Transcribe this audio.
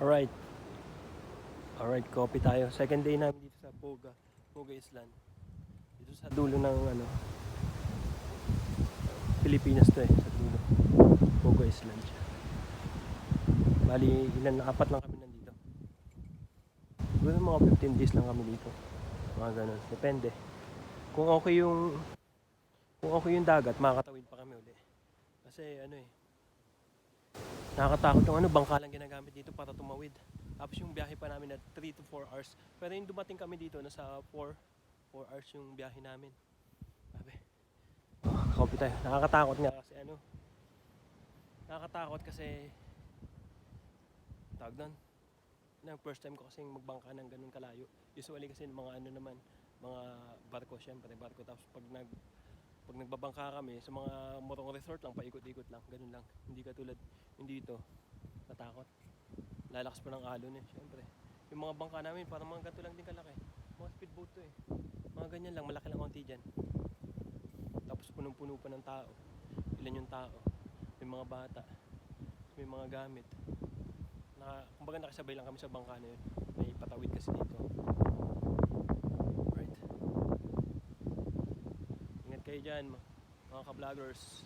Alright. Alright, copy tayo. Second day namin dito sa Poga Island. Dito sa dulo ng Pilipinas to sa dulo. Poga Island siya. Bali, apat lang kami nandito. Siguro mga 15 days lang kami dito. Mga ganun. Depende. Kung okay yung dagat, makakatawid pa kami uli. Kasi nakakatakot yung bangka lang ginagamit dito para tumawid. Tapos yung biyahe pa namin na 3 to 4 hours. Pero yung dumating kami dito, nasa 4 hours yung biyahe namin. Sabi, copy tayo. Nakakatakot nga kasi nakakatakot kasi tawag doon. First time ko kasi magbangka ng ganun kalayo. Usually kasi mga mga barko, syempre barko. Tapos pag nagbabangka kami sa mga morong resort lang, paikot-ikot lang, ganun lang. Hindi katulad dito, natakot. Lalakas pa ng alon syempre. Yung mga bangka namin parang mga ganito lang din kalaki. Mga speedboat to Mga ganyan lang, malaki lang konti dyan. Tapos punong-puno pa ng tao. Ilan yung tao? May mga bata. May mga gamit. Kumbaga nakasabay lang kami sa bangka na yun. May patawid kasi dito. Right. Ingat kayo dyan mga ka-vloggers.